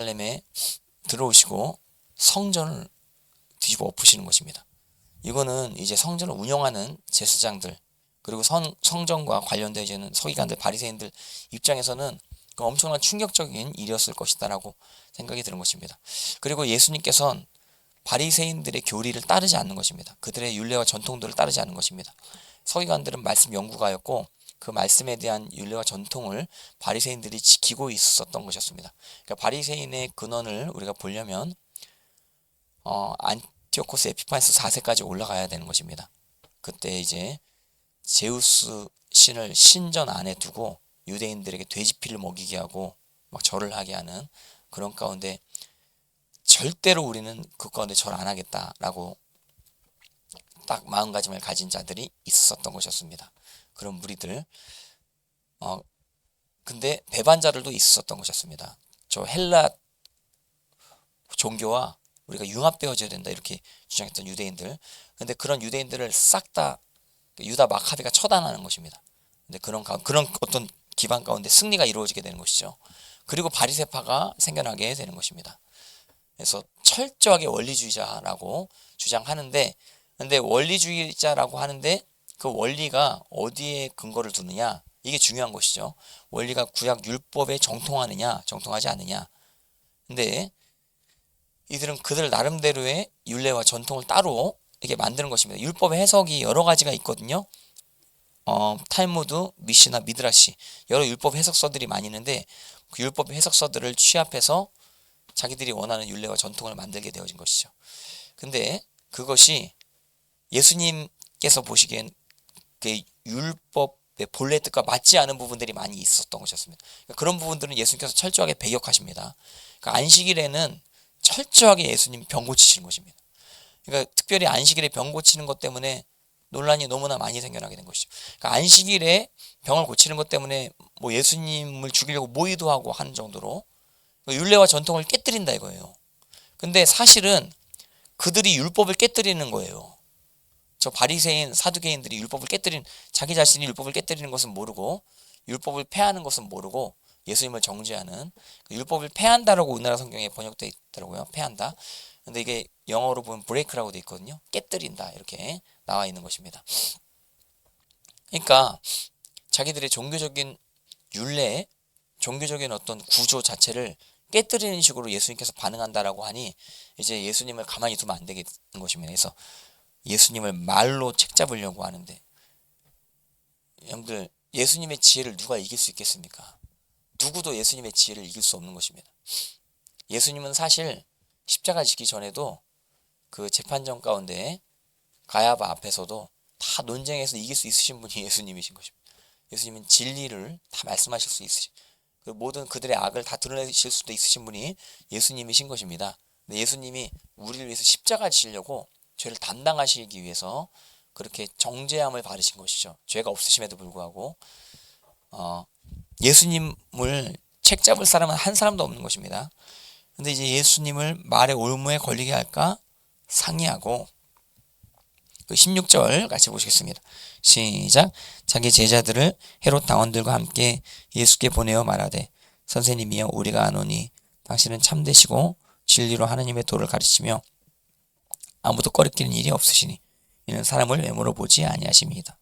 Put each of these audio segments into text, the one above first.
예루살렘에 들어오시고 성전을 뒤집어 엎으시는 것입니다. 이거는 이제 성전을 운영하는 제사장들 그리고 성전과 관련되어 있는 서기관들, 바리새인들 입장에서는 엄청난 충격적인 일이었을 것이다라고 생각이 드는 것입니다. 그리고 예수님께서는 바리새인들의 교리를 따르지 않는 것입니다. 그들의 율례와 전통들을 따르지 않는 것입니다. 서기관들은 말씀 연구가였고 그 말씀에 대한 율례와 전통을 바리새인들이 지키고 있었던 것이었습니다. 그러니까 바리새인의 근원을 우리가 보려면 안티오코스 에피파네스 4세까지 올라가야 되는 것입니다. 그때 이제 제우스 신을 신전 안에 두고 유대인들에게 돼지피를 먹이게 하고 막 절을 하게 하는 그런 가운데 절대로 우리는 그 가운데 절 안 하겠다라고 딱 마음가짐을 가진 자들이 있었던 것이었습니다. 그런 무리들. 근데 배반자들도 있었던 것이었습니다. 저 헬라 종교와 우리가 융합되어져야 된다 이렇게 주장했던 유대인들. 근데 그런 유대인들을 싹 다 유다 마카베가 처단하는 것입니다. 근데 그런 어떤 기반 가운데 승리가 이루어지게 되는 것이죠. 그리고 바리새파가 생겨나게 되는 것입니다. 그래서 철저하게 원리주의자라고 주장하는데, 근데 원리주의자라고 하는데 그 원리가 어디에 근거를 두느냐, 이게 중요한 것이죠. 원리가 구약 율법에 정통하느냐 정통하지 않느냐. 근데 이들은 그들 나름대로의 율례와 전통을 따로 이렇게 만드는 것입니다. 율법의 해석이 여러 가지가 있거든요. 탈무드, 미시나, 미드라시 여러 율법 해석서들이 많이 있는데 그 율법 해석서들을 취합해서 자기들이 원하는 율례와 전통을 만들게 되어진 것이죠. 근데 그것이 예수님께서 보시기엔 그 율법의 본래 뜻과 맞지 않은 부분들이 많이 있었던 것이었습니다. 그러니까 그런 부분들은 예수님께서 철저하게 배격하십니다. 그러니까 안식일에는 철저하게 예수님이 병 고치시는 것입니다. 그러니까 특별히 안식일에 병 고치는 것 때문에 논란이 너무나 많이 생겨나게 된 것이죠. 그러니까 안식일에 병을 고치는 것 때문에 뭐 예수님을 죽이려고 모의도 하고 하는 정도로 율례와 전통을 깨뜨린다 이거예요. 근데 사실은 그들이 율법을 깨뜨리는 거예요. 저 바리새인 사두개인들이 율법을 깨뜨린, 자기 자신이 율법을 깨뜨리는 것은 모르고 율법을 폐하는 것은 모르고 예수님을 정죄하는, 율법을 폐한다라고 우리나라 성경에 번역되어 있더라고요. 폐한다. 근데 이게 영어로 보면 break라고 되어 있거든요. 깨뜨린다 이렇게 나와 있는 것입니다. 그러니까 자기들의 종교적인 율례, 종교적인 어떤 구조 자체를 깨뜨리는 식으로 예수님께서 반응한다라고 하니 이제 예수님을 가만히 두면 안 되는 것입니다. 그래서 예수님을 말로 책잡으려고 하는데, 여러분들 예수님의 지혜를 누가 이길 수 있겠습니까? 누구도 예수님의 지혜를 이길 수 없는 것입니다. 예수님은 사실 십자가 지기 전에도 그 재판정 가운데 가야바 앞에서도 다 논쟁에서 이길 수 있으신 분이 예수님이신 것입니다. 예수님은 진리를 다 말씀하실 수 있으신, 그 모든 그들의 악을 다 드러내실 수도 있으신 분이 예수님이신 것입니다. 근데 예수님이 우리를 위해서 십자가 지시려고 죄를 담당하시기 위해서 그렇게 정죄함을 받으신 것이죠. 죄가 없으심에도 불구하고 예수님을 책잡을 사람은 한 사람도 없는 것입니다. 근데 이제 예수님을 말의 올무에 걸리게 할까 상의하고, 그 16절 같이 보시겠습니다. 시작. 자기 제자들을 헤롯 당원들과 함께 예수께 보내어 말하되, 선생님이여 우리가 아노니 당신은 참되시고 진리로 하나님의 도를 가르치며 아무도 꺼리끼는 일이 없으시니 이는 사람을 외모로 보지 아니하심이다.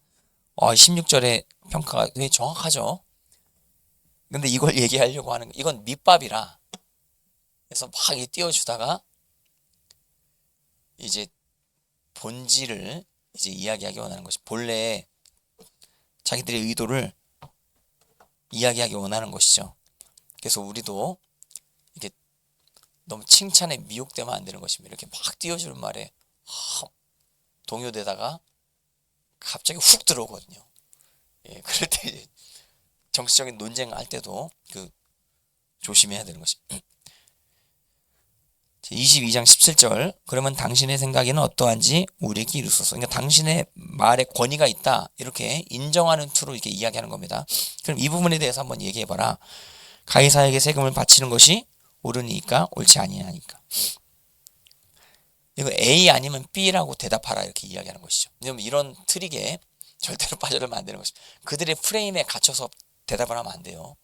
16절의 평가가 되게 정확하죠. 근데 이걸 얘기하려고 하는, 이건 밑밥이라 그래서 막 띄워주다가 이제 본질을 이제 이야기하기 원하는 것이, 본래 자기들의 의도를 이야기하기 원하는 것이죠. 그래서 우리도 이렇게 너무 칭찬에 미혹되면 안 되는 것입니다. 이렇게 막 띄워주는 말에 동요되다가 갑자기 훅 들어오거든요. 그럴 때 정치적인 논쟁할 때도 조심해야 되는 것입니다. 22장 17절. 그러면 당신의 생각에는 어떠한지 우리에게 이르소서. 그러니까 당신의 말에 권위가 있다 이렇게 인정하는 투로 이렇게 이야기하는 겁니다. 그럼 이 부분에 대해서 한번 얘기해봐라. 가이사에게 세금을 바치는 것이 옳으니까 옳지 아니하니까. 이거 A 아니면 B라고 대답하라 이렇게 이야기하는 것이죠. 왜냐면 이런 트릭에 절대로 빠져들면 안 되는 것입니다. 그들의 프레임에 갇혀서 대답을 하면 안 돼요.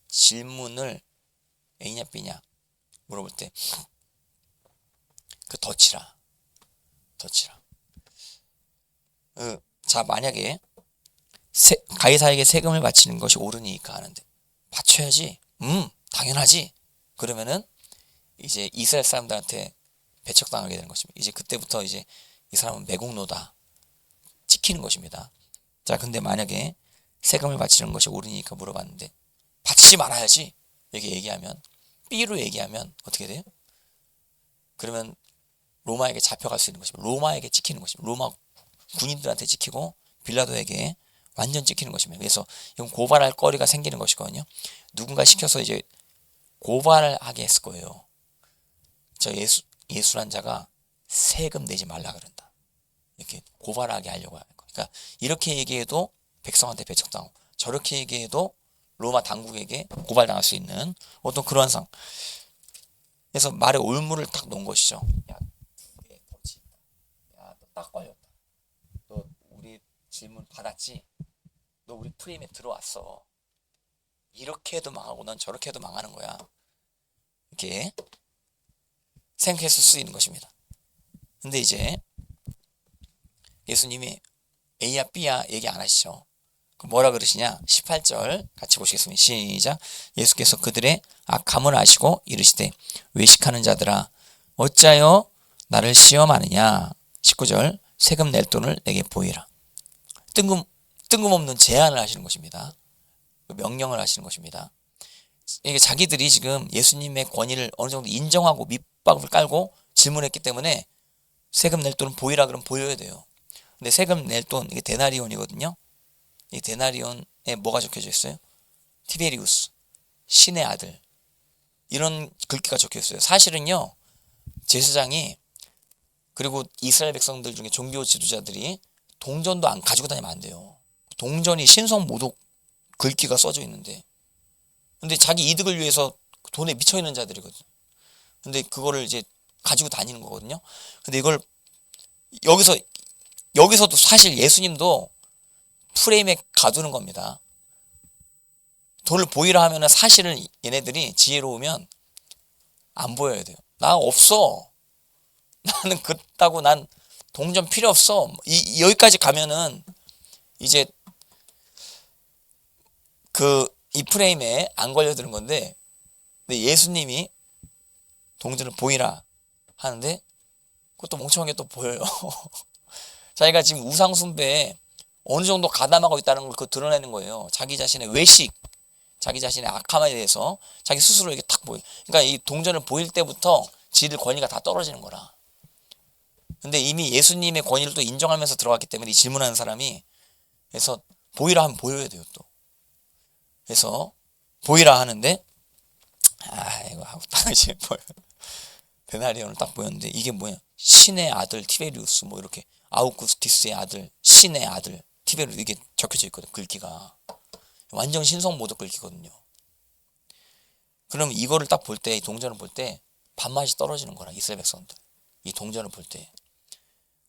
질문을 A냐 B냐, 물어볼 때 그 덧치라. 자, 만약에 가이사에게 세금을 바치는 것이 옳으니까 하는데 바쳐야지. 당연하지. 그러면은 이제 이스라엘 사람들한테 배척당하게 되는 것입니다. 이제 그때부터 이제 이 사람은 매국노다 찍히는 것입니다. 자, 근데 만약에 세금을 바치는 것이 옳으니까 물어봤는데 바치지 말아야지. 이렇게 얘기하면 B로 얘기하면 어떻게 돼요? 그러면 로마에게 잡혀갈 수 있는 것입니다. 로마에게 찍히는 것입니다. 로마 군인들한테 찍히고 빌라도에게 완전 찍히는 것입니다. 그래서 이건 고발할 거리가 생기는 것이거든요. 누군가 시켜서 이제 고발을 하게 했을 거예요. 저 예수란 자가 세금 내지 말라 그런다. 이렇게 고발하게 하려고 하는 거. 그러니까 이렇게 얘기해도 백성한테 배척당하고 저렇게 얘기해도 로마 당국에게 고발당할 수 있는 어떤 그러한 상황. 그래서 말에 올무를 딱 놓은 것이죠. 야, 너 딱 걸렸다. 너 우리 질문 받았지? 너 우리 프레임에 들어왔어. 이렇게 해도 망하고 넌 저렇게 해도 망하는 거야. 이렇게 생각했을 수 있는 것입니다. 근데 이제 예수님이 A야 B야 얘기 안 하시죠. 뭐라 그러시냐? 18절 같이 보시겠습니다. 시작. 예수께서 그들의 악함을 아시고 이르시되 외식하는 자들아 어찌하여 나를 시험하느냐. 19절 세금 낼 돈을 내게 보이라. 뜬금없는 제안을 하시는 것입니다. 명령을 하시는 것입니다. 이게 자기들이 지금 예수님의 권위를 어느 정도 인정하고 밑밥을 깔고 질문했기 때문에 세금 낼 돈은 보이라 그러면 보여야 돼요. 근데 세금 낼 돈 이게 데나리온이거든요. 이 데나리온에 뭐가 적혀져 있어요? 티베리우스, 신의 아들, 이런 글귀가 적혀 있어요. 사실은요, 제사장이 그리고 이스라엘 백성들 중에 종교 지도자들이 동전도 안 가지고 다니면 안 돼요. 동전이 신성 모독 글귀가 써져 있는데, 근데 자기 이득을 위해서 돈에 미쳐 있는 자들이거든. 근데 그거를 이제 가지고 다니는 거거든요. 근데 이걸 여기서도 사실 예수님도 프레임에 가두는 겁니다. 돈을 보이라 하면은 사실은 얘네들이 지혜로우면 안 보여야 돼요. 나 없어. 나는 그렇다고 난 동전 필요 없어. 여기까지 가면은 이제 이 프레임에 안 걸려드는 건데, 근데 예수님이 동전을 보이라 하는데 그것도 멍청한 게 또 보여요. 자기가 지금 우상숭배에 어느 정도 가담하고 있다는 걸 드러내는 거예요. 자기 자신의 외식, 자기 자신의 악함에 대해서 자기 스스로 이게 탁 보여. 그러니까 이 동전을 보일 때부터 지들 권위가 다 떨어지는 거라. 근데 이미 예수님의 권위를 또 인정하면서 들어갔기 때문에 이 질문하는 사람이, 그래서 보이라 하면 보여야 돼요 또. 그래서 보이라 하는데 이거 하고 딱 이제 보여. 데나리온을 딱 보였는데 이게 뭐야? 신의 아들 티베리우스 뭐 이렇게 아우구스티스의 아들, 신의 아들 티베리우스 이게 적혀져 있거든. 글귀가 완전 신성 모독 글귀거든요. 그럼 이거를 딱 볼 때, 이 동전을 볼 때 밥맛이 떨어지는 거라. 이스라엘 백성들 이 동전을 볼 때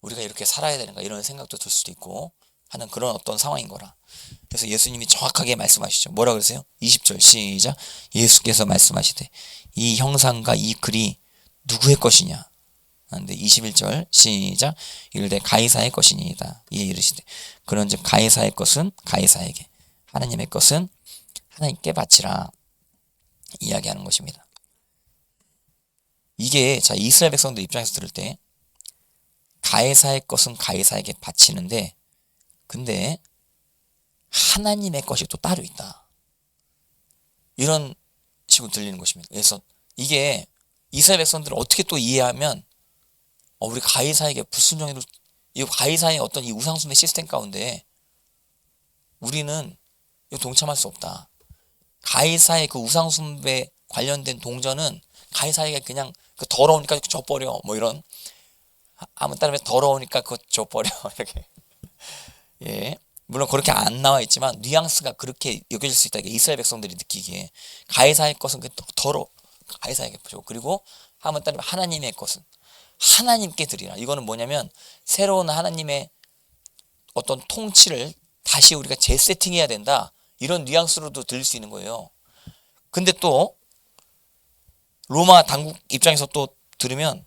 우리가 이렇게 살아야 되는가 이런 생각도 들 수도 있고 하는 그런 어떤 상황인 거라. 그래서 예수님이 정확하게 말씀하시죠. 뭐라 그러세요? 20절 시작. 예수께서 말씀하시되 이 형상과 이 글이 누구의 것이냐. 근데 21절 시작. 이르되 가이사의 것이니이다. 이에 이르시되 그런즉 가이사의 것은 가이사에게, 하나님의 것은 하나님께 바치라. 이야기하는 것입니다. 이게 자 이스라엘 백성들 입장에서 들을 때 가이사의 것은 가이사에게 바치는데, 근데 하나님의 것이 또 따로 있다. 이런 식으로 들리는 것입니다. 그래서 이게 이스라엘 백성들을 어떻게 또 이해하면 우리 가이사에게 불순종해도 이 가이사의 어떤 이 우상숭배 시스템 가운데 우리는 이거 동참할 수 없다. 가이사의 그 우상숭배 관련된 동전은 가이사에게 그냥 그 더러우니까 줘버려 뭐 이런, 아무 따르면 더러우니까 그거 줘버려 이렇게. 예, 물론 그렇게 안 나와 있지만 뉘앙스가 그렇게 여겨질 수 있다. 이게 이스라엘 백성들이 느끼기에 가이사의 것은 그 가이사에게 줘. 그리고 한번 따르면 하나님의 것은 하나님께 드리라. 이거는 뭐냐면 새로운 하나님의 어떤 통치를 다시 우리가 재세팅해야 된다. 이런 뉘앙스로도 들릴 수 있는 거예요. 근데 또 로마 당국 입장에서 또 들으면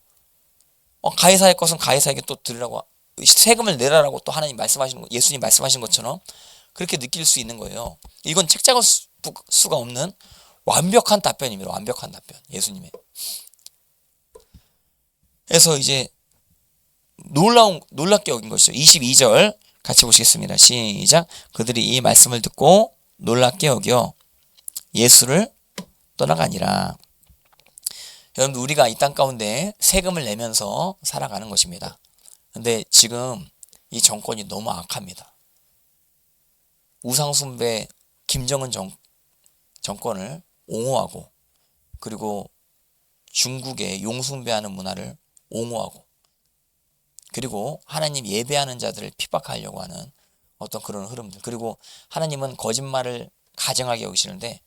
가이사의 것은 가이사에게 또 들으라고, 세금을 내라라고 또 하나님 말씀하시는 거, 예수님 말씀하신 것처럼 그렇게 느낄 수 있는 거예요. 이건 책잡을 수가 없는 완벽한 답변입니다. 완벽한 답변. 예수님의. 그래서 이제 놀랍게 여긴 것이죠. 22절 같이 보시겠습니다. 시작. 그들이 이 말씀을 듣고 놀랍게 여겨 예수를 떠나가니라. 여러분들, 우리가 이 땅 가운데 세금을 내면서 살아가는 것입니다. 근데 지금 이 정권이 너무 악합니다. 우상숭배 김정은 정권을 옹호하고, 그리고 중국의 용숭배하는 문화를 옹호하고, 그리고 하나님 예배하는 자들을 핍박하려고 하는 어떤 그런 흐름들. 그리고 하나님은 거짓말을 가증하게 여기시는데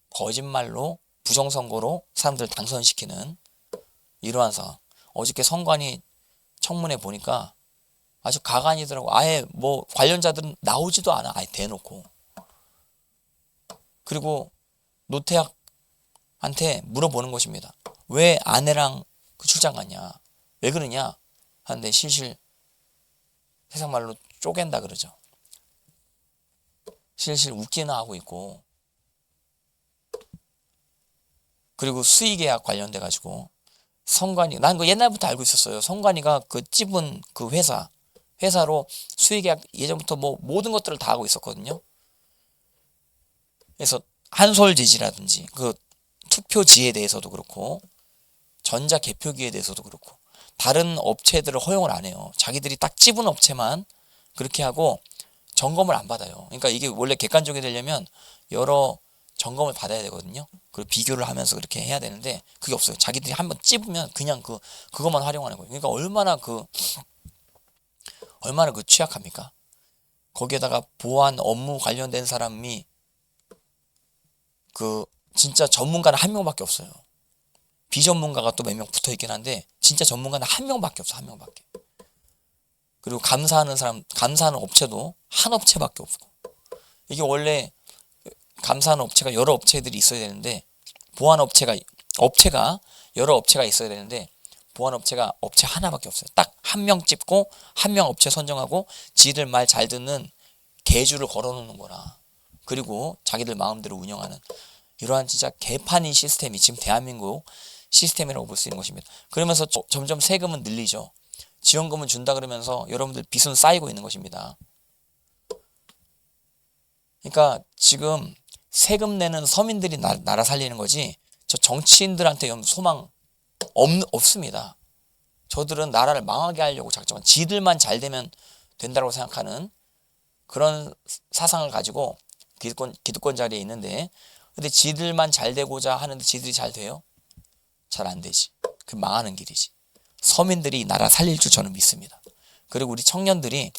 거짓말로 부정선거로 사람들을 당선시키는 이러한 상황. 어저께 선관위 청문회 보니까 아주 가관이더라고. 아예 뭐 관련자들은 나오지도 않아. 아예 대놓고. 그리고 노태학한테 물어보는 것입니다. 왜 아내랑 그 출장 갔냐? 왜 그러냐? 하는데 실실 세상 말로 쪼갠다 그러죠. 실실 웃기나 하고 있고, 그리고 수의계약 관련돼 가지고 성관이, 난 그 옛날부터 알고 있었어요. 성관이가 그 찝은 그 회사로 수의계약 예전부터 뭐 모든 것들을 다 하고 있었거든요. 그래서 한솔지지라든지 그 투표지에 대해서도 그렇고 전자개표기에 대해서도 그렇고 다른 업체들을 허용을 안 해요. 자기들이 딱 찝은 업체만 그렇게 하고 점검을 안 받아요. 그러니까 이게 원래 객관적이 되려면 여러 점검을 받아야 되거든요. 그리고 비교를 하면서 그렇게 해야 되는데 그게 없어요. 자기들이 한번 찝으면 그냥 그것만 활용하는 거예요. 그러니까 얼마나 취약합니까? 거기에다가 보안 업무 관련된 사람이 진짜 전문가는 한 명밖에 없어요. 비전문가가 또 몇 명 붙어 있긴 한데 진짜 전문가는 한 명밖에 없어. 한 명밖에. 그리고 감사하는 업체도 한 업체밖에 없고. 이게 원래 감사하는 업체가 여러 업체들이 있어야 되는데 보안 업체가 여러 업체가 있어야 되는데 보안 업체가 업체 하나밖에 없어요. 딱 한 명 찍고 한 명 업체 선정하고 지들 말 잘 듣는 계주를 걸어놓는 거라. 그리고 자기들 마음대로 운영하는 이러한 진짜 개판인 시스템이 지금 대한민국 시스템이라고 볼 수 있는 것입니다. 그러면서 점점 세금은 늘리죠. 지원금은 준다 그러면서 여러분들 빚은 쌓이고 있는 것입니다. 그러니까 지금 세금 내는 서민들이 나라 살리는 거지 저 정치인들한테 소망 없습니다. 저들은 나라를 망하게 하려고 작정한, 지들만 잘 되면 된다고 생각하는 그런 사상을 가지고 기득권 자리에 있는데, 근데 지들만 잘 되고자 하는데 지들이 잘 돼요? 잘 안 되지. 그 망하는 길이지. 서민들이 나라 살릴 줄 저는 믿습니다. 그리고 우리 청년들이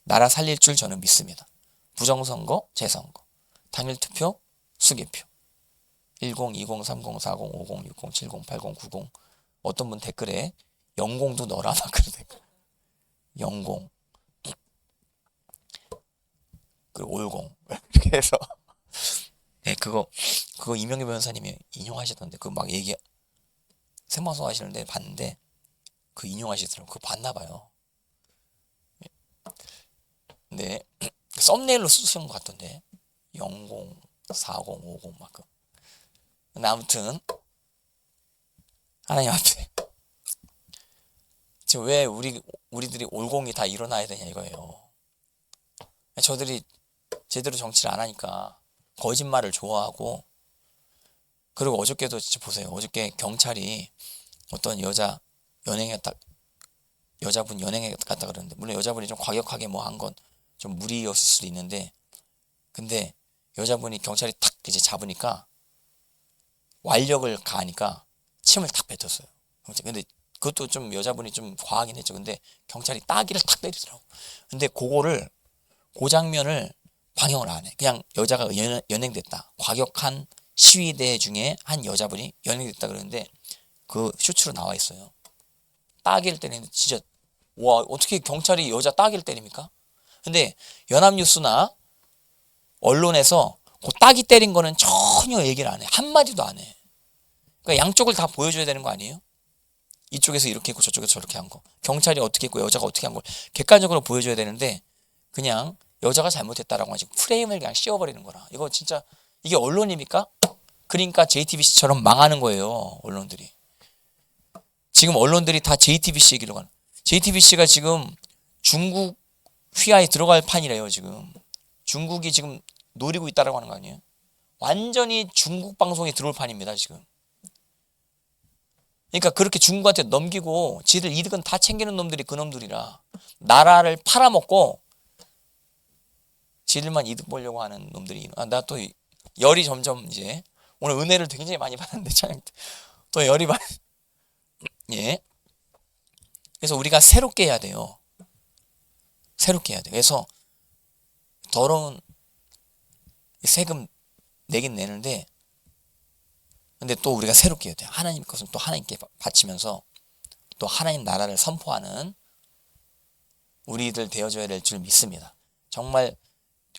나라 살릴 줄 저는 믿습니다. 부정선거, 재선거, 당일투표, 수개표, 10, 20, 30, 40, 50, 60, 70, 80, 90. 어떤 분 댓글에 영공도 넣어라 막 그런 댓글. 영공, 그리고 올공 이렇게 해서 네, 그거 이명규 변호사님이 인용하시던데 그거 막 생방송 하시는데 봤는데 그 인용하시더라고. 그거 봤나 봐요. 네. 썸네일로 쓰신 것 같던데 00, 40, 50 막 그. 근데 아무튼 하나님 앞에 지금 왜 우리들이 올공이 다 일어나야 되냐 이거예요. 저들이 제대로 정치를 안 하니까 거짓말을 좋아하고. 그리고 어저께도 진짜 보세요. 어저께 경찰이 어떤 여자분 연행했다 그러는데, 물론 여자분이 좀 과격하게 뭐 한 건 좀 무리였을 수도 있는데, 근데 여자분이 경찰이 탁 이제 잡으니까 완력을 가하니까 침을 탁 뱉었어요. 근데 그것도 좀 여자분이 좀 과하긴 했죠. 근데 경찰이 따기를 탁 때리더라고. 근데 그 장면을 방영을 안 해. 그냥 여자가 연행됐다. 과격한 시위대 중에 한 여자분이 연행됐다 그러는데 그 쇼츠로 나와 있어요. 따기를 때리는데 진짜 와, 어떻게 경찰이 여자 따기를 때립니까? 근데 연합뉴스나 언론에서 그 따기 때린 거는 전혀 얘기를 안 해. 한마디도 안 해. 그러니까 양쪽을 다 보여줘야 되는 거 아니에요? 이쪽에서 이렇게 했고 저쪽에서 저렇게 한 거, 경찰이 어떻게 했고 여자가 어떻게 한 걸 객관적으로 보여줘야 되는데 그냥 여자가 잘못했다라고 하지 프레임을 그냥 씌워버리는 거라. 이거 진짜 이게 언론입니까? 그러니까 JTBC처럼 망하는 거예요. 언론들이. 지금 언론들이 다 JTBC 얘기로 가는. JTBC가 지금 중국 휘하에 들어갈 판이래요. 지금 중국이 지금 노리고 있다라고 하는 거 아니에요? 완전히 중국 방송에 들어올 판입니다. 지금. 그러니까 그렇게 중국한테 넘기고 지들 이득은 다 챙기는 놈들이 그 놈들이라 나라를 팔아먹고 지들만 이득 보려고 하는 놈들이. 나 또 열이 점점 이제 오늘 은혜를 굉장히 많이 받았는데 또 열이 많이. 예. 그래서 우리가 새롭게 해야 돼요. 새롭게 해야 돼. 그래서 더러운 세금 내긴 내는데 근데 또 우리가 새롭게 해야 돼요. 하나님 것은 또 하나님께 바치면서 또 하나님 나라를 선포하는 우리들 되어줘야 될 줄 믿습니다. 정말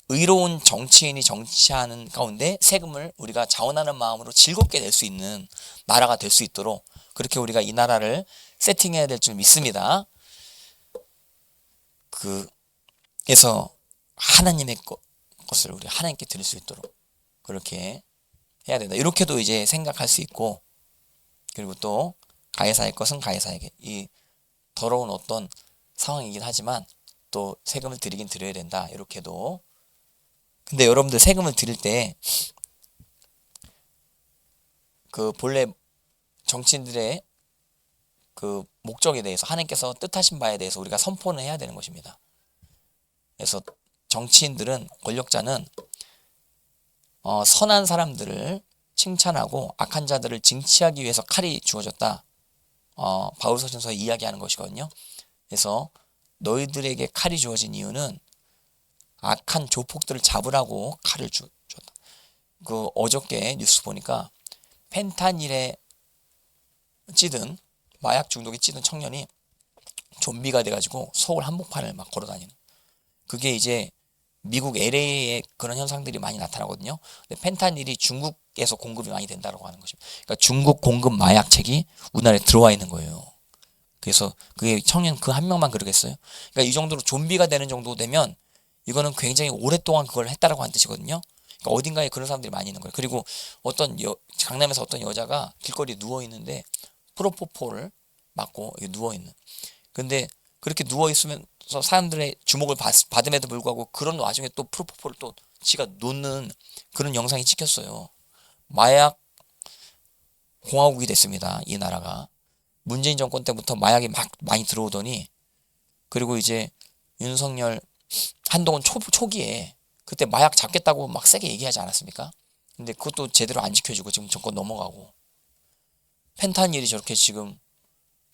의로운 정치인이 정치하는 가운데 세금을 우리가 자원하는 마음으로 즐겁게 낼 수 있는 나라가 될 수 있도록 그렇게 우리가 이 나라를 세팅해야 될 줄 믿습니다. 그래서 하나님의 것을 우리 하나님께 드릴 수 있도록 그렇게 해야 된다. 이렇게도 이제 생각할 수 있고 그리고 또 가해사의 것은 가해사에게 이 더러운 어떤 상황이긴 하지만 또 세금을 드리긴 드려야 된다. 이렇게도. 근데 여러분들 세금을 드릴 때 그 본래 정치인들의 그 목적에 대해서 하나님께서 뜻하신 바에 대해서 우리가 선포는 해야 되는 것입니다. 그래서 정치인들은 권력자는 선한 사람들을 칭찬하고 악한 자들을 징치하기 위해서 칼이 주어졌다. 바울서신서에 이야기하는 것이거든요. 그래서 너희들에게 칼이 주어진 이유는 악한 조폭들을 잡으라고 칼을 줬다. 그 어저께 뉴스 보니까 펜타닐에 찌든 마약 중독에 찌든 청년이 좀비가 돼가지고 서울 한복판을 막 걸어다니는. 그게 이제 미국 LA에 그런 현상들이 많이 나타나거든요. 근데 펜타닐이 중국에서 공급이 많이 된다고 하는 것입니다. 그러니까 중국 공급 마약책이 우리나라에 들어와 있는 거예요. 그래서 그게 청년 그 한 명만 그러겠어요? 그러니까 이 정도로 좀비가 되는 정도 되면 이거는 굉장히 오랫동안 그걸 했다라고 하는 뜻이거든요. 그러니까 어딘가에 그런 사람들이 많이 있는 거예요. 그리고 강남에서 어떤 여자가 길거리에 누워 있는데 프로포폴을 맞고 누워 있는. 근데 그렇게 누워 있으면서 사람들의 주목을 받음에도 불구하고 그런 와중에 또 프로포폴을 또 지가 놓는 그런 영상이 찍혔어요. 마약 공화국이 됐습니다. 이 나라가. 문재인 정권 때부터 마약이 막 많이 들어오더니 그리고 이제 윤석열 한동안 초기에 그때 마약 잡겠다고 막 세게 얘기하지 않았습니까? 근데 그것도 제대로 안 지켜주고 지금 정권 넘어가고 펜타닐이 저렇게 지금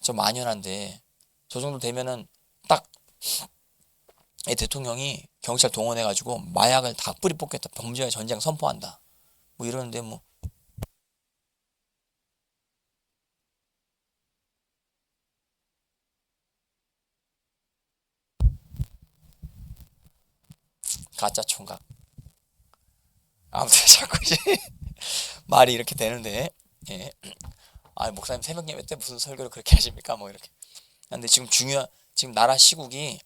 좀 만연한데 저 정도 되면은 딱 대통령이 경찰 동원해가지고 마약을 다 뿌리 뽑겠다. 범죄와의 전쟁 선포한다. 뭐 이러는데 뭐 가짜 총각. 아무튼 자꾸 이제 말이 이렇게 되는데 예. 목사님 새벽 예배 때 무슨 설교를 그렇게 하십니까? 뭐 이렇게. 근데 지금 나라 시국이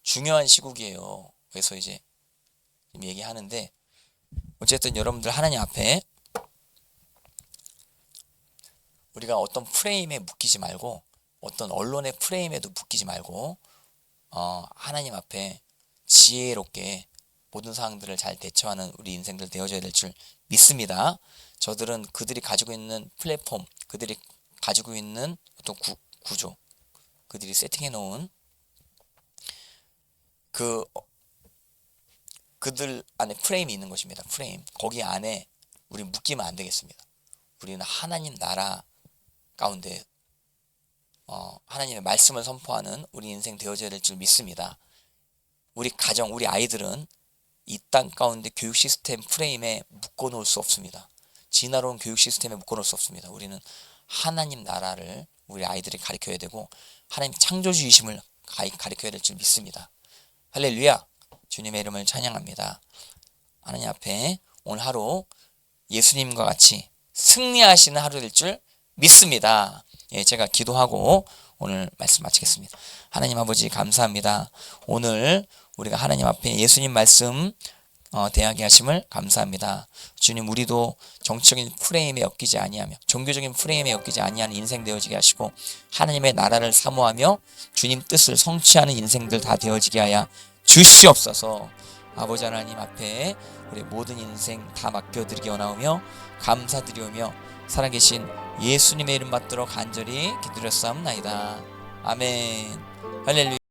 중요한 시국이에요. 그래서 이제 얘기하는데 어쨌든 여러분들 하나님 앞에 우리가 어떤 프레임에 묶이지 말고 어떤 언론의 프레임에도 묶이지 말고 하나님 앞에 지혜롭게 모든 상황들을 잘 대처하는 우리 인생들 되어져야 될 줄 믿습니다. 저들은 그들이 가지고 있는 플랫폼, 그들이 가지고 있는 어떤 구조, 그들이 세팅해 놓은 그들 안에 프레임이 있는 것입니다. 프레임. 거기 안에 우리 묶이면 안 되겠습니다. 우리는 하나님 나라 가운데 하나님의 말씀을 선포하는 우리 인생 되어져야 될 줄 믿습니다. 우리 가정, 우리 아이들은 이 땅 가운데 교육 시스템 프레임에 묶어놓을 수 없습니다. 진화로운 교육 시스템에 묶어놓을 수 없습니다. 우리는 하나님 나라를 우리 아이들이 가르쳐야 되고 하나님 창조주이심을 가르쳐야 될 줄 믿습니다. 할렐루야. 주님의 이름을 찬양합니다. 하나님 앞에 오늘 하루 예수님과 같이 승리하시는 하루 될 줄 믿습니다. 예, 제가 기도하고 오늘 말씀 마치겠습니다. 하나님 아버지 감사합니다. 오늘 우리가 하나님 앞에 예수님 말씀 대하게 하심을 감사합니다. 주님, 우리도 정치적인 프레임에 엮이지 아니하며 종교적인 프레임에 엮이지 아니하는 인생 되어지게 하시고 하나님의 나라를 사모하며 주님 뜻을 성취하는 인생들 다 되어지게 하여 주시옵소서. 아버지 하나님 앞에 우리 모든 인생 다 맡겨드리기 원하오며 감사드리오며 살아계신 예수님의 이름 받들어 간절히 기도드렸사옵나이다. 아멘. 할렐루야.